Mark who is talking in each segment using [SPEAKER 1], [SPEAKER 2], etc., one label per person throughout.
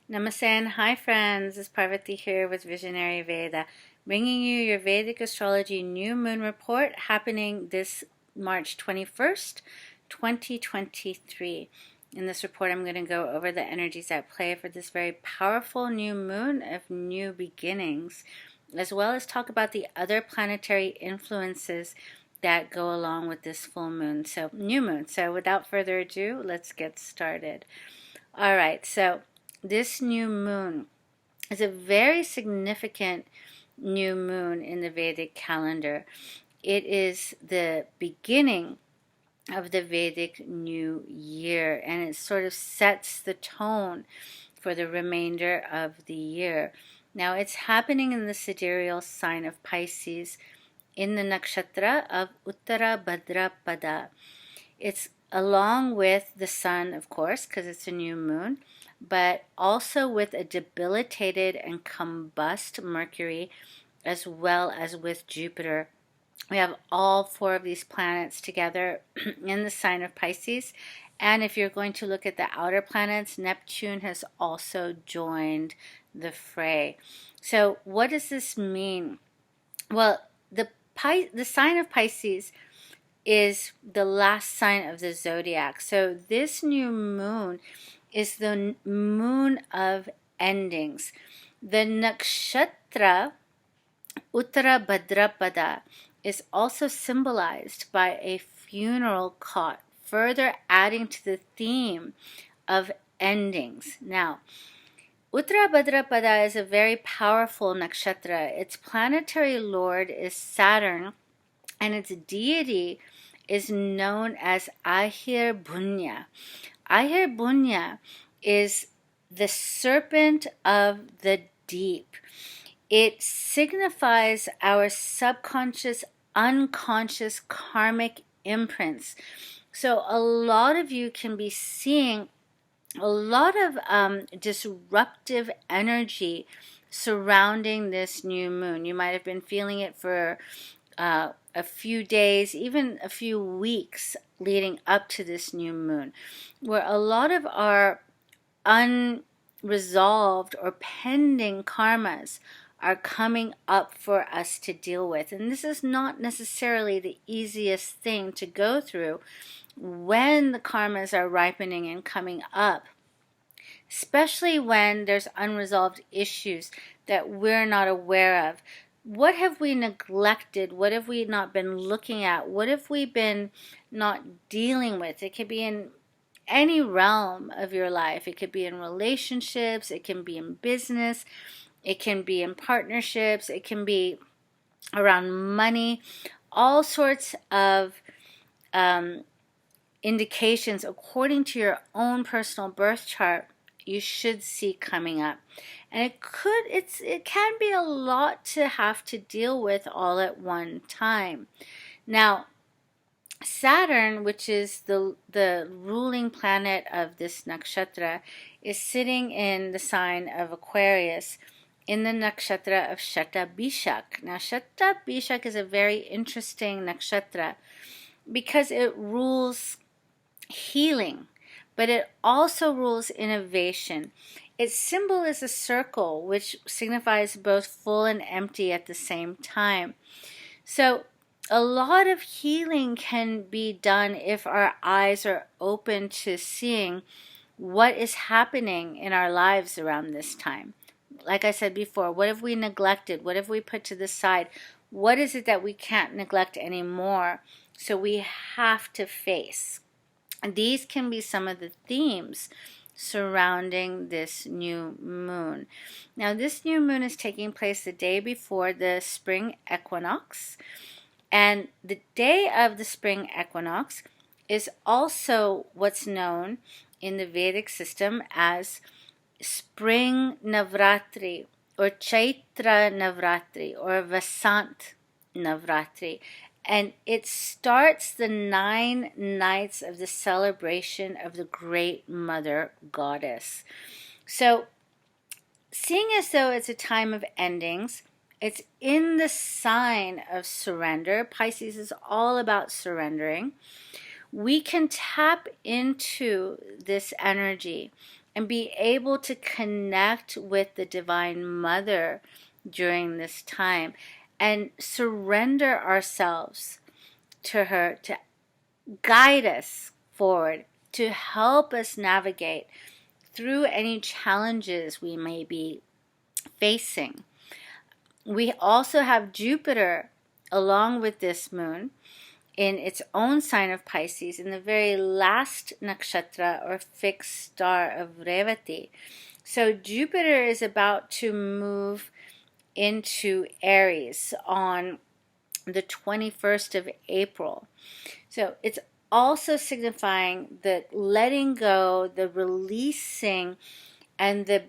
[SPEAKER 1] Namaste and hi friends, it's Parvati here with Visionary Veda, bringing you your Vedic Astrology New Moon Report happening this March 21st, 2023. In this report, I'm going to go over the energies at play for this very powerful new moon of new beginnings, as well as talk about the other planetary influences that go along with this full moon, new moon. So without further ado, let's get started. All right, so this new moon is a very significant new moon in the Vedic calendar. It is the beginning of the Vedic New Year, and it sort of sets the tone for the remainder of the year. Now, it's happening in the sidereal sign of Pisces in the Nakshatra of Uttara Bhadrapada. It's along with the sun, of course, because it's a new moon, but also with a debilitated and combust Mercury, as well as with Jupiter. We have all four of these planets together in the sign of Pisces. And if you're going to look at the outer planets, Neptune has also joined the fray. So what does this mean? Well, the sign of Pisces is the last sign of the zodiac. So this new moon is the moon of endings. The Nakshatra, Uttara Bhadrapada, is also symbolized by a funeral cot, further adding to the theme of endings. Now, Uttara Bhadrapada is a very powerful nakshatra. Its planetary lord is Saturn, and its deity is known as Ahirbhunya. Ahirbhunya is the serpent of the deep. It signifies our subconscious, unconscious karmic imprints. So a lot of you can be seeing a lot of disruptive energy surrounding this new moon. You might have been feeling it for a few days, even a few weeks leading up to this new moon, where a lot of our unresolved or pending karmas are coming up for us to deal with. And this is not necessarily the easiest thing to go through when the karmas are ripening and coming up, especially when there's unresolved issues that we're not aware of. What have we neglected? What have we not been looking at? What have we been not dealing with? It could be in any realm of your life. It could be in relationships. It can be in business. It can be in partnerships. It can be around money. All sorts of indications according to your own personal birth chart you should see coming up. And it can be a lot to have to deal with all at one time. Now, Saturn, which is the ruling planet of this nakshatra, is sitting in the sign of Aquarius in the nakshatra of Shatabishak. Now, Shatabishak is a very interesting nakshatra because it rules healing, but it also rules innovation. Its symbol is a circle, which signifies both full and empty at the same time. So a lot of healing can be done if our eyes are open to seeing what is happening in our lives around this time. Like I said before, what have we neglected? What have we put to the side? What is it that we can't neglect anymore? So we have to face. And these can be some of the themes surrounding this new moon. Now, this new moon is taking place the day before the spring equinox. And the day of the spring equinox is also what's known in the Vedic system as spring Navaratri or Chaitra Navaratri or Vasant Navaratri. And it starts the 9 nights of the celebration of the Great Mother Goddess. So, seeing as though it's a time of endings, it's in the sign of surrender. Pisces is all about surrendering. We can tap into this energy and be able to connect with the Divine Mother during this time and surrender ourselves to her to guide us forward, to help us navigate through any challenges we may be facing. We also have Jupiter along with this moon in its own sign of Pisces, in the very last nakshatra or fixed star of Revati. So Jupiter is about to move into Aries on the 21st of April. So it's also signifying the letting go, the releasing, and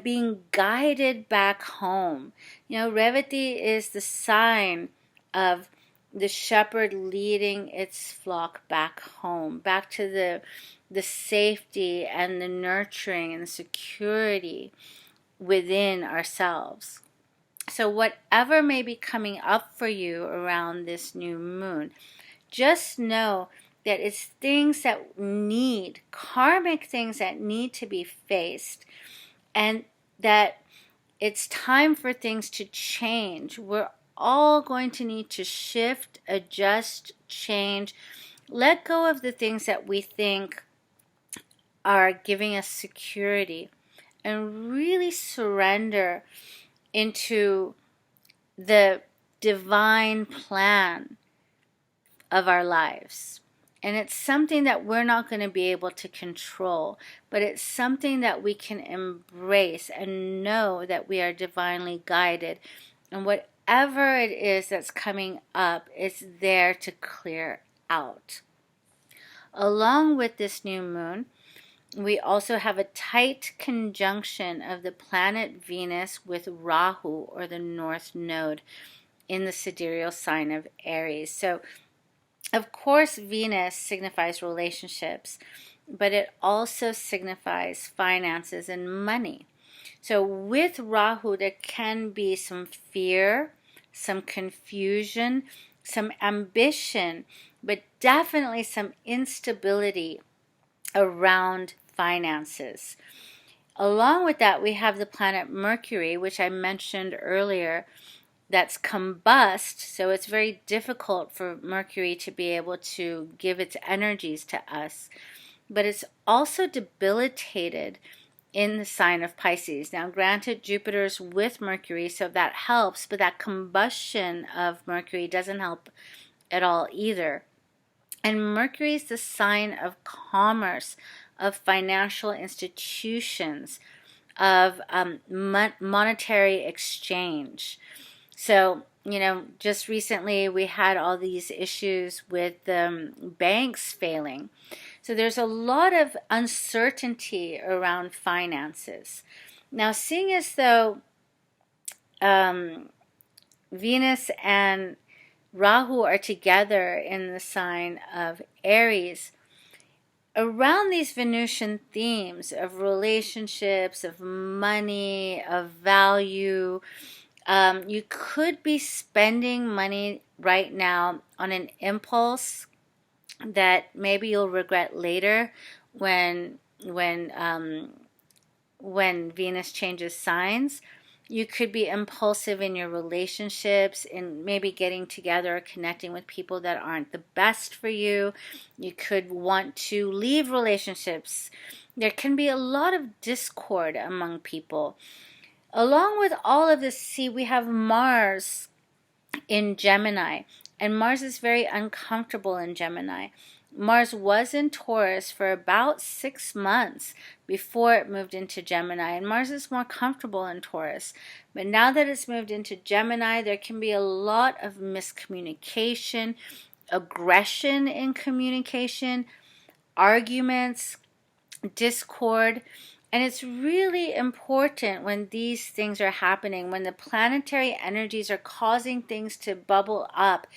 [SPEAKER 1] being guided back home. Revati is the sign of the shepherd leading its flock back home, back to the safety and the nurturing and the security within ourselves. So whatever may be coming up for you around this new moon, just know that it's things that karmic things that need to be faced, and that it's time for things to change. We're all going to need to shift, adjust, change, let go of the things that we think are giving us security, and really surrender into the divine plan of our lives. And it's something that we're not going to be able to control, but it's something that we can embrace and know that we are divinely guided. And whatever it is that's coming up, it's there to clear out. Along with this new moon, we also have a tight conjunction of the planet Venus with Rahu, or the North Node, in the sidereal sign of Aries. So, of course, Venus signifies relationships, but it also signifies finances and money. So with Rahu, there can be some fear, some confusion, some ambition, but definitely some instability around finances. Along with that, we have the planet Mercury, which I mentioned earlier, that's combust, so it's very difficult for Mercury to be able to give its energies to us. But it's also debilitated in the sign of Pisces. Now, granted, Jupiter's with Mercury, so that helps, but that combustion of Mercury doesn't help at all either. And Mercury is the sign of commerce, of financial institutions, of monetary exchange. So, just recently we had all these issues with banks failing. So there's a lot of uncertainty around finances. Now, seeing as though Venus and Rahu are together in the sign of Aries, around these Venusian themes of relationships, of money, of value, you could be spending money right now on an impulse that maybe you'll regret later when Venus changes signs. You could be impulsive in your relationships, in maybe getting together or connecting with people that aren't the best for you. You could want to leave relationships. There can be a lot of discord among people. Along with all of this, see, we have Mars in Gemini, and Mars is very uncomfortable in Gemini. Mars was in Taurus for about 6 months before it moved into Gemini, and Mars is more comfortable in Taurus. But now that it's moved into Gemini, there can be a lot of miscommunication, aggression in communication, arguments, discord. And it's really important when these things are happening, when the planetary energies are causing things to bubble up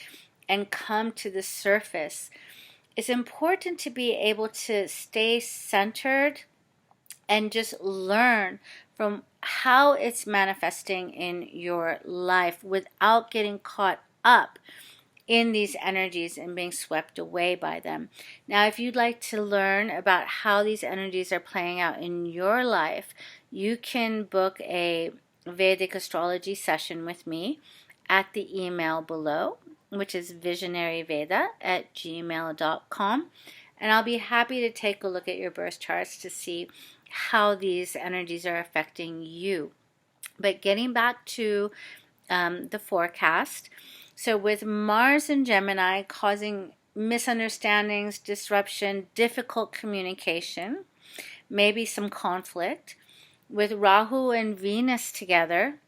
[SPEAKER 1] and come to the surface. It's important to be able to stay centered and just learn from how it's manifesting in your life without getting caught up in these energies and being swept away by them. Now, if you'd like to learn about how these energies are playing out in your life, you can book a Vedic astrology session with me at the email below, which is visionaryveda@gmail.com. And I'll be happy to take a look at your birth charts to see how these energies are affecting you. But getting back to the forecast, so with Mars in Gemini causing misunderstandings, disruption, difficult communication, maybe some conflict, with Rahu and Venus together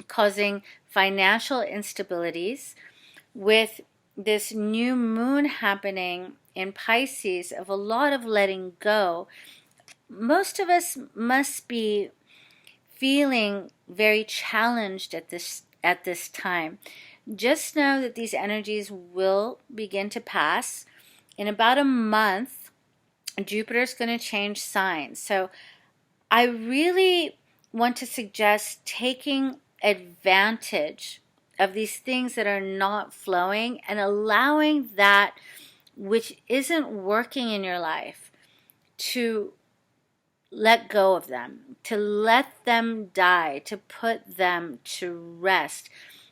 [SPEAKER 1] causing financial instabilities, with this new moon happening in Pisces of a lot of letting go, most of us must be feeling very challenged at this time. Just know that these energies will begin to pass. In about a month, Jupiter is going to change signs. So I really want to suggest taking advantage of these things that are not flowing and allowing that which isn't working in your life to let go of them, to let them die, to put them to rest,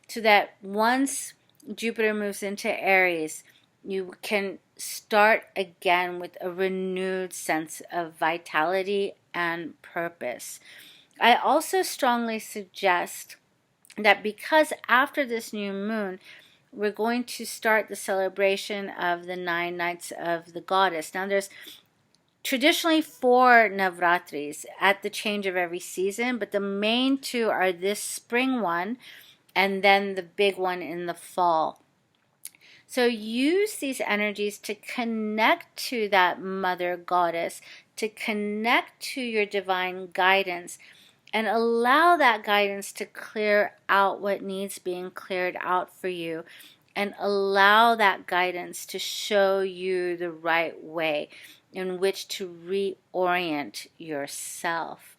[SPEAKER 1] so that once Jupiter moves into Aries, you can start again with a renewed sense of vitality and purpose. I also strongly suggest that because after this new moon, we're going to start the celebration of the 9 nights of the goddess. Now, there's traditionally 4 navratris at the change of every season, but the main 2 are this spring one and then the big one in the fall. So use these energies to connect to that mother goddess, to connect to your divine guidance, and allow that guidance to clear out what needs being cleared out for you, and allow that guidance to show you the right way in which to reorient yourself.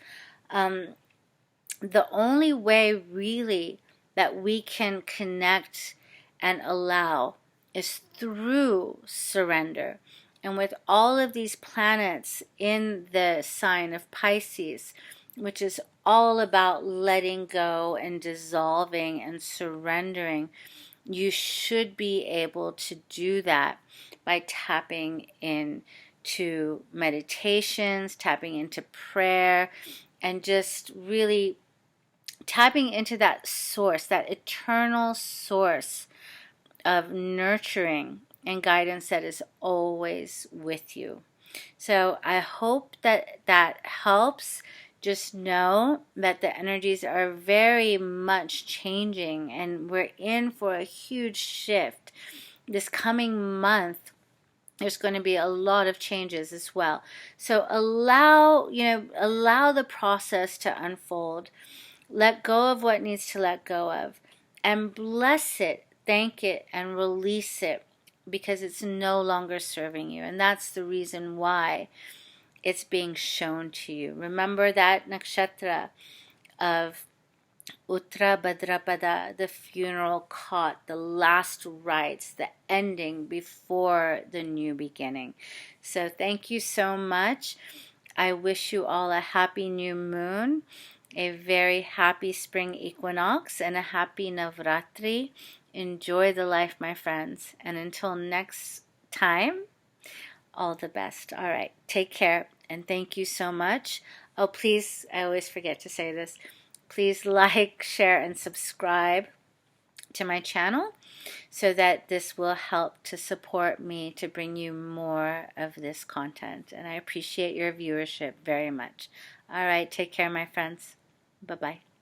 [SPEAKER 1] The only way really that we can connect and allow is through surrender. And with all of these planets in the sign of Pisces, which is all about letting go and dissolving and surrendering, you should be able to do that by tapping into meditations, tapping into prayer, and just really tapping into that source, that eternal source of nurturing and guidance that is always with you. So I hope that helps. Just know that the energies are very much changing, and we're in for a huge shift. This coming month, there's going to be a lot of changes as well. So allow the process to unfold. Let go of what needs to let go of, and bless it, thank it, and release it, because it's no longer serving you. And that's the reason why it's being shown to you. Remember that nakshatra of Uttara Bhadrapada, the funeral cot, the last rites, the ending before the new beginning. So thank you so much. I wish you all a happy new moon, a very happy spring equinox, and a happy navratri. Enjoy the life, my friends. And until next time, all the best. All right, take care, and thank you so much. Oh, please, I always forget to say this. Please like, share, and subscribe to my channel so that this will help to support me to bring you more of this content. And I appreciate your viewership very much. All right, take care, my friends. Bye-bye.